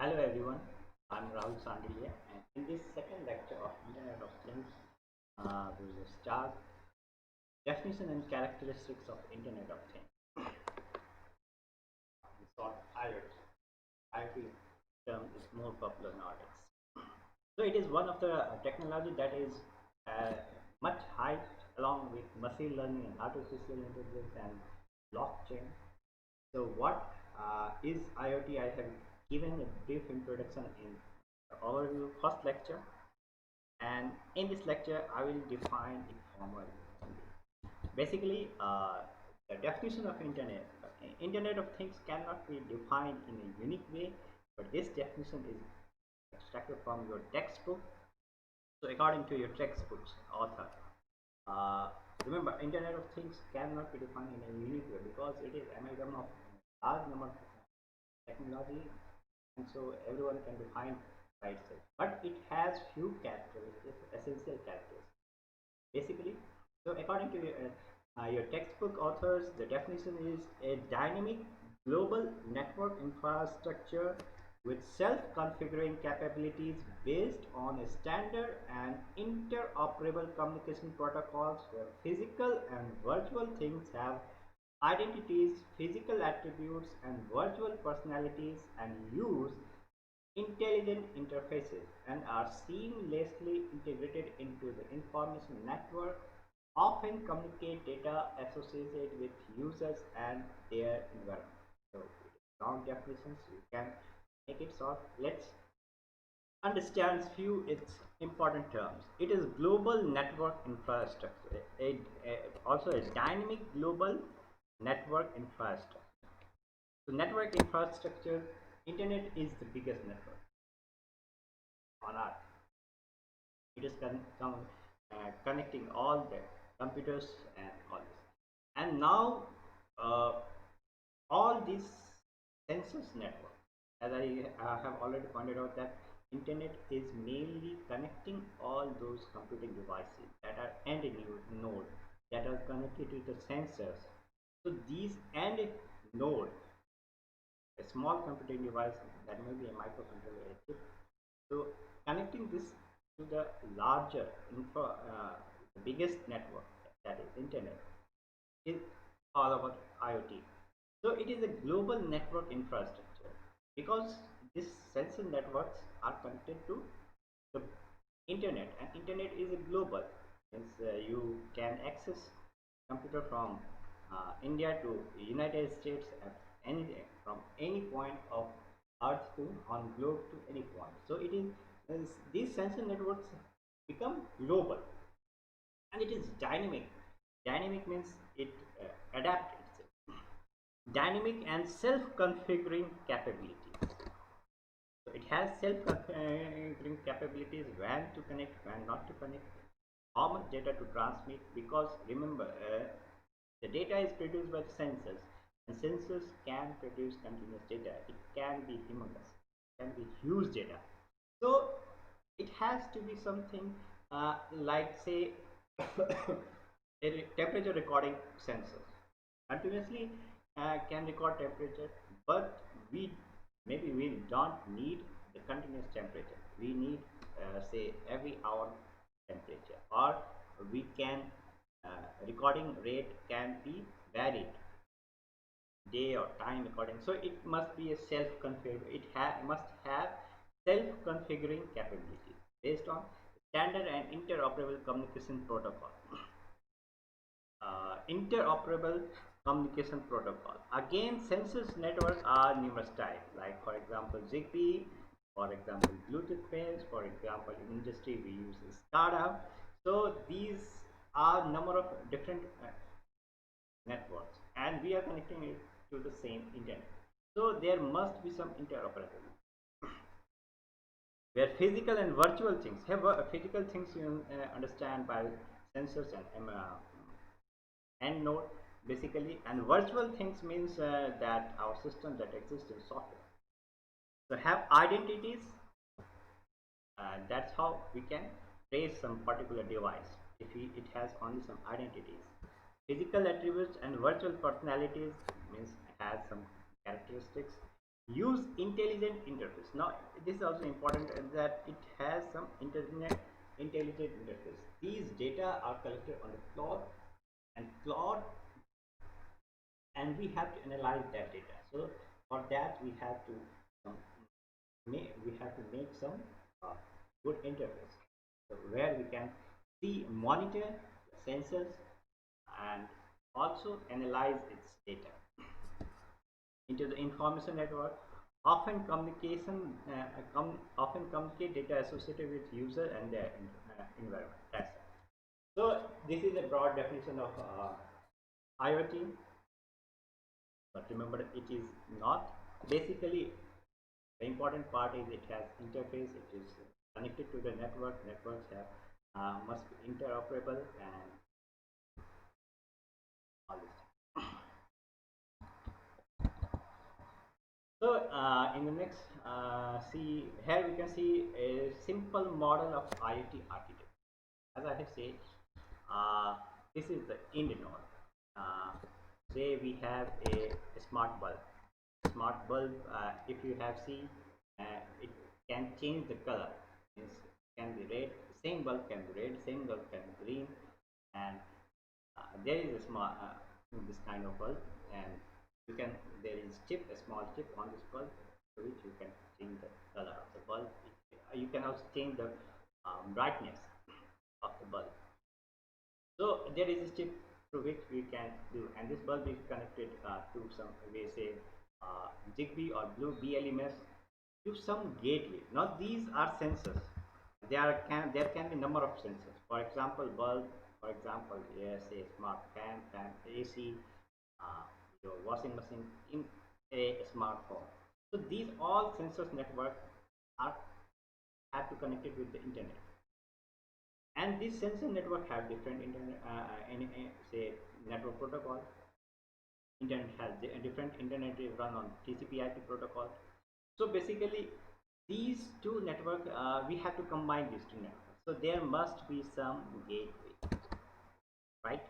Hello everyone, I'm Rahul Shandilya, and in this second lecture of Internet of Things, we will start definition and characteristics of Internet of Things. We saw IoT. IoT term is more popular nowadays. So it is one of the technology that is uh, much hyped along with machine learning and artificial intelligence and blockchain. So what is IoT? I have given a brief introduction in the overview first lecture, and in this lecture I will define it formally. Basically, the definition of Internet of Things cannot be defined in a unique way, but this definition is extracted from your textbook. So according to your textbook's author, uh, remember, Internet of Things cannot be defined in a unique way because it is amalgam of large number of technology, and so everyone can define by itself. But it has few characteristics, essential characteristics. Basically, so according to your textbook authors, the definition is a dynamic global network infrastructure with self-configuring capabilities based on a standard and interoperable communication protocols where physical and virtual things have identities, physical attributes, and virtual personalities and use intelligent interfaces and are seamlessly integrated into the information network, often communicate data associated with users and their environment. So, long definitions, you can make it short. Let's understand few its important terms. It is global network infrastructure, also a dynamic global network infrastructure. So network infrastructure, internet is the biggest network on earth. It is connecting all the computers and all this. And now uh, all these sensors network, as I have already pointed out, that internet is mainly connecting all those computing devices that are end node that are connected to the sensors. So these end node, a small computing device that may be a microcontroller chip, so connecting this to the larger the biggest network, that is internet, is all about IoT. So it is a global network infrastructure because these sensor networks are connected to the internet, and internet is a global. Since you can access computer from India to United States at any from any point of Earth to on globe to any point. So it is these sensor networks become global, and it is dynamic. Dynamic means it adapts itself. Dynamic and self-configuring capabilities. So it has self-configuring capabilities, when to connect, when not to connect, how much data to transmit, because remember, the data is produced by the sensors, and sensors can produce continuous data. It can be humongous, it can be huge data. So it has to be something like, say, a temperature recording sensors continuously can record temperature, but we maybe we don't need the continuous temperature. We need say every hour temperature, or we can recording rate can be varied day or time according. So it must be a self-configured. It must have self-configuring capability based on standard and interoperable communication protocol. Interoperable communication protocol. Again, sensors network are numerous types, like for example Zigbee, for example Bluetooth pairs, for example in industry we use SCADA. So these are number of different networks, and we are connecting it to the same internet. So there must be some interoperability where physical and virtual things have physical things you understand by sensors and end node basically, and virtual things means that our system that exists in software, so have identities. That's how we can trace some particular device if it has only some identities. Physical attributes and virtual personalities means has some characteristics. use intelligent interface. Now this is also important that it has some intelligent interface. These data are collected on the cloud, and we have to analyze that data. So for that we have to um, make some uh, good interface, so where we can monitor sensors and also analyze its data into the information network. Often often communicate data associated with user and their environment. That's it. So this is a broad definition of IoT, but remember it is not basically. The important part is it has interface. It is connected to the network. Networks have must be interoperable and all this. So in the next, see here we can see a simple model of IoT architecture. As I have said, this is the end node. Say we have a smart bulb. Smart bulb, if you have seen, it can change the color. It can be red. Same bulb can be red. Same bulb can be green. And there is a small this kind of bulb, and you can there is a small chip on this bulb, to which you can change the color of the bulb. You can also change the brightness of the bulb. So there is a chip through which we can do, and this bulb is connected to some, we say, Zigbee or blue BLMS, to some gateway. Now these are sensors. There can be number of sensors. For example, bulb. For example, yes, a smart fan, AC, uh, your washing machine in a smartphone. So these all sensors network are have to connect it with the internet, and this sensor network have different internet say network protocol. Internet has a different internet is run on TCP/IP protocol. So basically these two network, we have to combine these two networks. So there must be some gateway, right?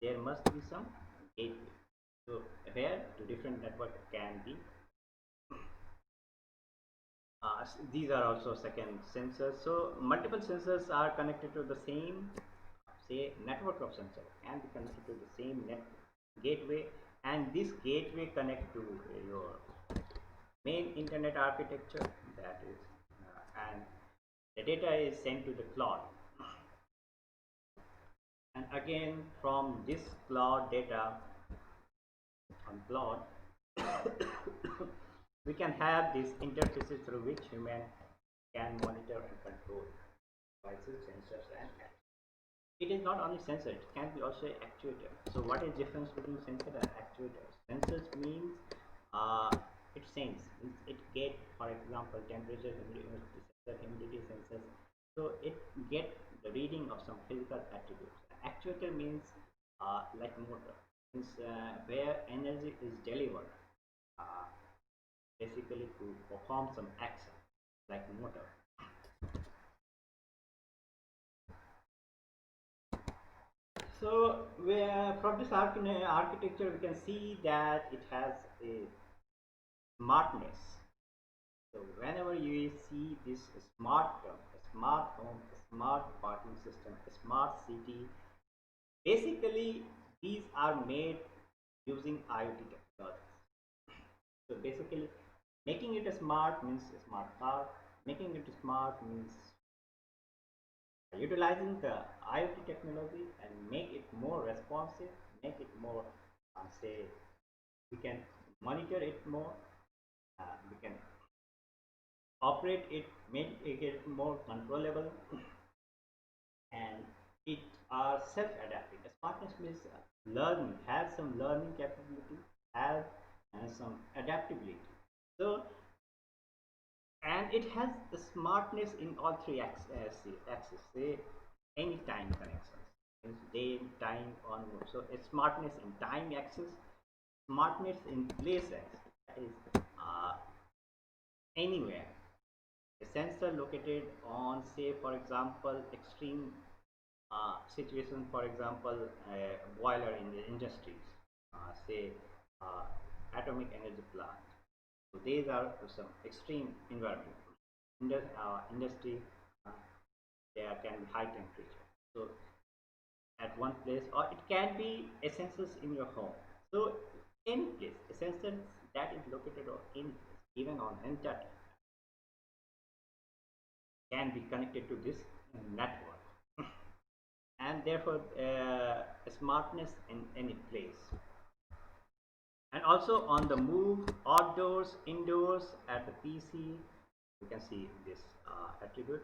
There must be some gateway. So where the different network can be. These are also second sensors. So multiple sensors are connected to the same, say, network of sensors can be connected to the same net gateway, and this gateway connect to your main internet architecture. That is, and the data is sent to the cloud, and again from this cloud data on cloud we can have these interfaces through which human can monitor and control devices, sensors, and actuators. It is not only sensor, it can be also actuator. So what is difference between sensor and actuator? Sensors means uh, it sense, it get, for example, temperature, humidity sensors. So it get the reading of some physical attributes. Actuator means like motor, means where energy is delivered, uh, basically to perform some action like motor. So from this architecture we can see that it has a smartness. So whenever you see this smart term, a smart home, a smart parking system, a smart city, basically these are made using IoT technologies. So basically making it a smart means a smart car, making it smart means utilizing the IoT technology and make it more responsive, make it more, say, we can monitor it more, we can operate it, make it more controllable, and it are self-adapting. Smartness means learning, has some learning capability, has some adaptability. So, and it has the smartness in all three axes, say any time connections, means day, time, onward. So a smartness in time axis, smartness in place axis, that is anywhere. A sensor located on, say, for example, extreme situation, for example, a boiler in the industries, say atomic energy plant. So these are some extreme environment. Industry, uh, there can be high temperature. So at one place, or it can be essentials in your home. So any place, essentials that is located on any place, even on internet, can be connected to this network, and therefore smartness in any place. And also on the move, outdoors, indoors, at the PC, you can see this attribute.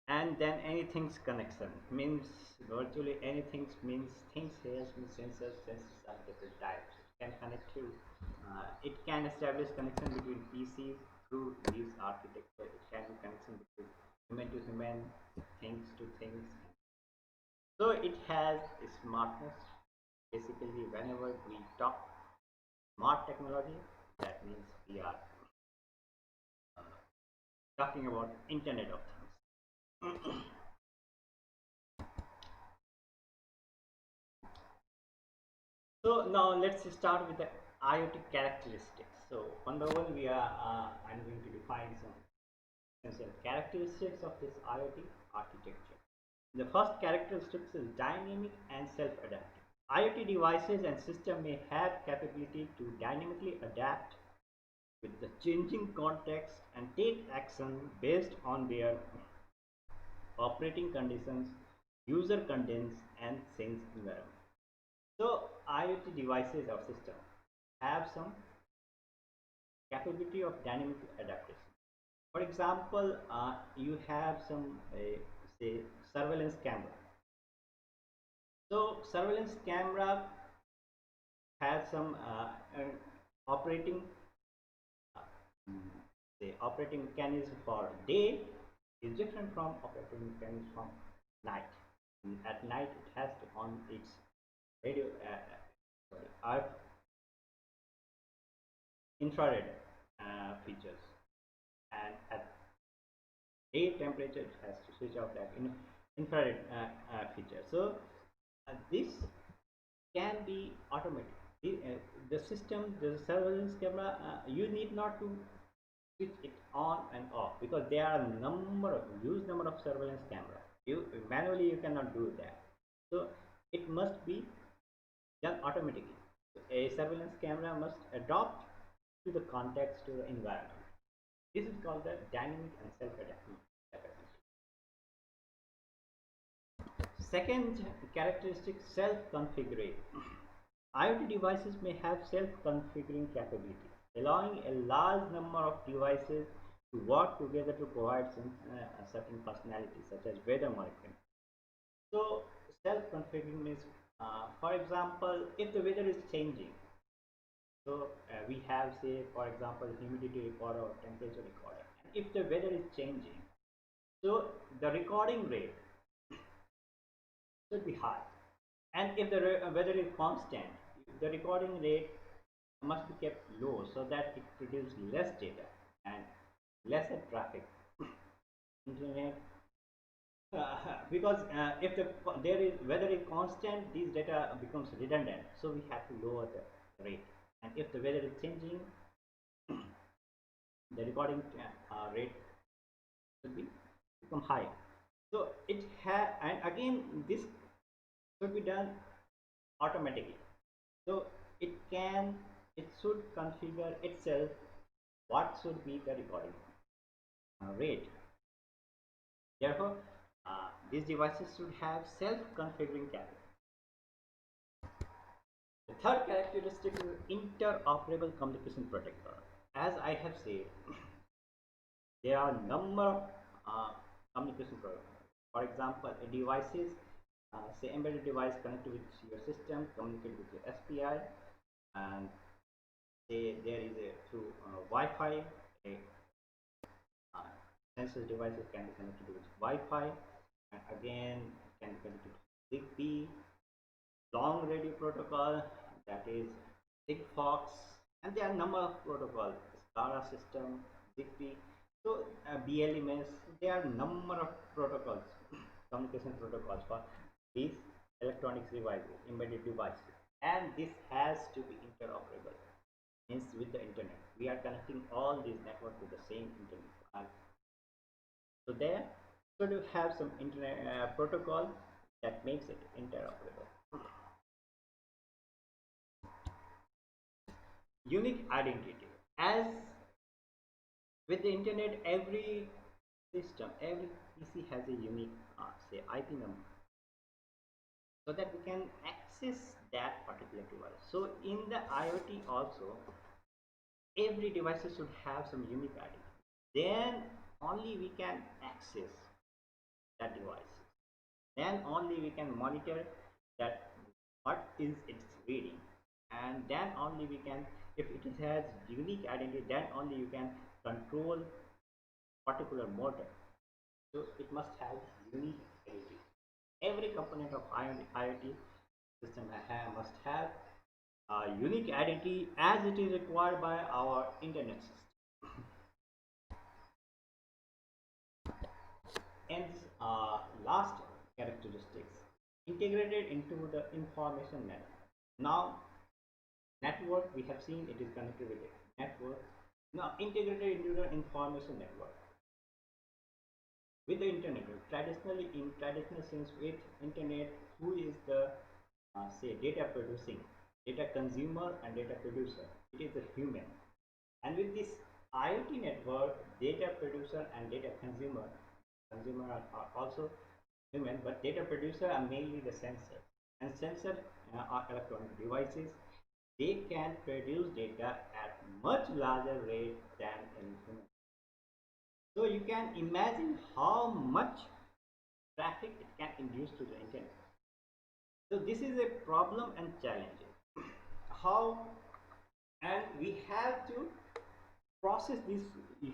And then anything's connection means virtually anything means things here means sensors are different types. It can connect to it can establish connection between PCs through these architecture. It can be connection between human to human, things to things. So it has smartness. Basically, whenever we talk smart technology, that means we are uh, talking about Internet of Things. So now let's start with the IoT characteristics. So one by one, I'm going to define some essential characteristics of this IoT architecture. The first characteristic is dynamic and self-adaptive. IoT devices and systems may have capability to dynamically adapt with the changing context and take action based on their operating conditions, user contents, and sense environment. So IoT devices or systems have some capability of dynamic adaptation. For example, you have some say surveillance camera. So surveillance camera has some operating uh, say operating mechanism for day is different from operating mechanism from night. At night, it has to on its radio sorry, infrared features, and at day temperature it has to switch off that infrared feature. So this can be automatic. The system, the surveillance camera, you need not to switch it on and off, because there are huge number of surveillance camera. You manually you cannot do that. So it must be done automatically. So a surveillance camera must adapt to the context, to the environment. This is called the dynamic and self-adaptive capability. Second characteristic, self-configuring. IoT devices may have self-configuring capability, allowing a large number of devices to work together to provide a certain functionality, such as weather monitoring. So, self-configuring means, for example, if the weather is changing, so we have, say, for example, humidity recorder or temperature recorder. And if the weather is changing, so the recording rate should be high. And if the weather is constant, the recording rate must be kept low so that it produces less data and lesser traffic. Internet, because if there is weather is constant, these data becomes redundant. So we have to lower the rate. And if the weather is changing, the recording rate should be become higher. So it has, and again this should be done automatically. So it should configure itself what should be the recording rate. Therefore, these devices should have self-configuring capability. The third characteristic is interoperable communication protocol. As I have said, there are a number of communication protocols. For example, a devices, say embedded device connected with your system, communicate with your SPI, and say there is a through Wi-Fi. A sensor devices can be connected with Wi-Fi, and again can be connected to Zigbee, long radio protocol, that is Sigfox, and there are a number of protocols, SCADA system, Zigbee. So BLMS, there are a number of protocols, communication protocols for these electronics devices, embedded devices, and this has to be interoperable. means with the internet. We are connecting all these networks to the same internet. So there should have some internet protocol that makes it interoperable. Unique identity. As with the internet, every system, every PC has a unique, say, IP number, so that we can access that particular device. So in the IoT also, every device should have some unique identity. Then only we can access that device. Then only we can monitor that what is its reading, and then only we can, if it has unique identity, then only you can control particular motor. So it must have unique identity. Every component of IoT system must have a unique identity as it is required by our internet system. And last characteristics, integrated into the information network. Now network, we have seen it is connected with it. Network now integrated into the information network with the internet. Traditionally, in traditional sense, with internet, who is the say data producing, data consumer and data producer? It is the human. And with this IoT network, data producer and data consumer, are also human, but data producer are mainly the sensor. And sensor are electronic devices. They can produce data at much larger rate than in human. So you can imagine how much traffic it can induce to the internet. So this is a problem and challenge. How, and we have to process this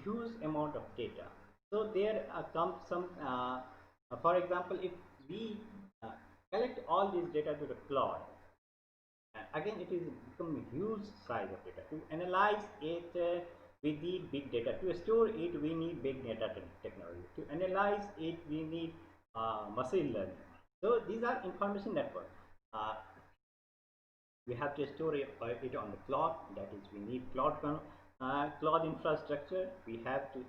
huge amount of data. So there comes some, for example, if we collect all this data to the cloud, again it is become a huge size of data. To analyze it, we need big data. To store it, we need big data technology. To analyze it, we need machine learning. So these are information network. We have to store it on the cloud. That is, we need cloud infrastructure. We have to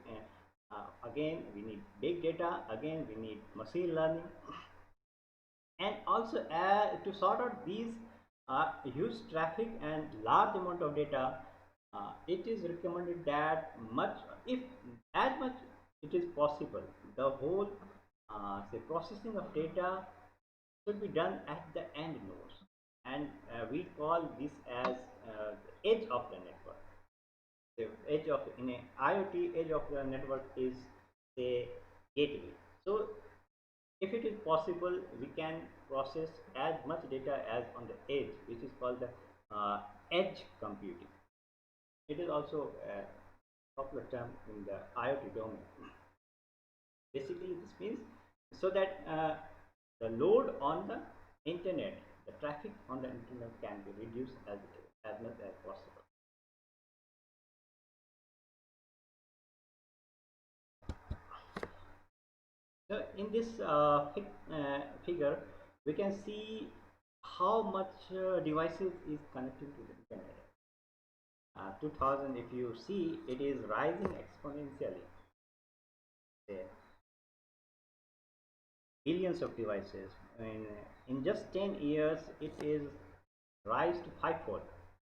again we need big data. Again we need machine learning, and also to sort out these huge traffic and large amount of data. It is recommended that if as much it is possible, the whole say processing of data should be done at the end nodes, and we call this as the edge of the network. The edge of, in a IoT, edge of the network is the gateway. So if it is possible, we can process as much data as on the edge, which is called the edge computing. It is also a popular term in the IoT domain. Basically, this means so that the load on the internet, the traffic on the internet can be reduced as much as possible. So in this figure, we can see how much devices is connected to the internet. 2000, if you see, it is rising exponentially. Billions of devices. In just 10 years, it is rise to fivefold.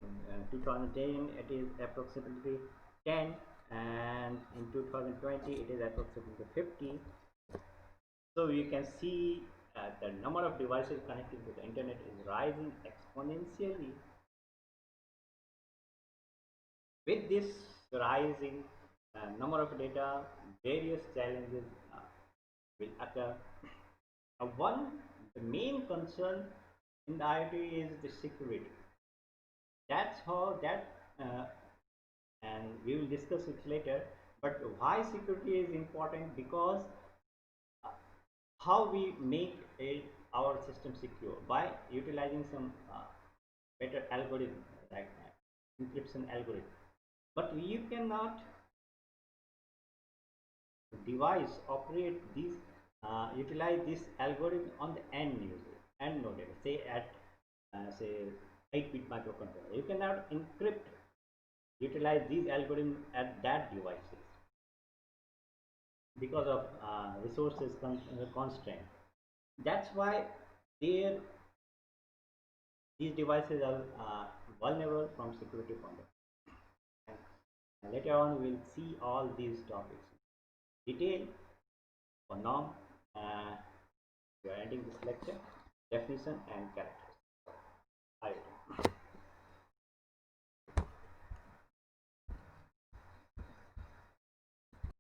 In 2010, it is approximately 10, and in 2020, it is approximately 50. So you can see the number of devices connected to the internet is rising exponentially. With this rising number of data, various challenges will occur. The main concern in the IoT is the security. That's how and we will discuss it later. But why security is important? Because how we make our system secure by utilizing some better algorithm, like encryption algorithm. But you cannot device operate these utilize this algorithm on the end node, say at say 8-bit microcontroller. You cannot encrypt utilize these algorithms at that devices because of resources constraint. That's why they these devices are vulnerable from security point of view. And later on, we'll see all these topics detail. For now, we are ending this lecture. Definition and character.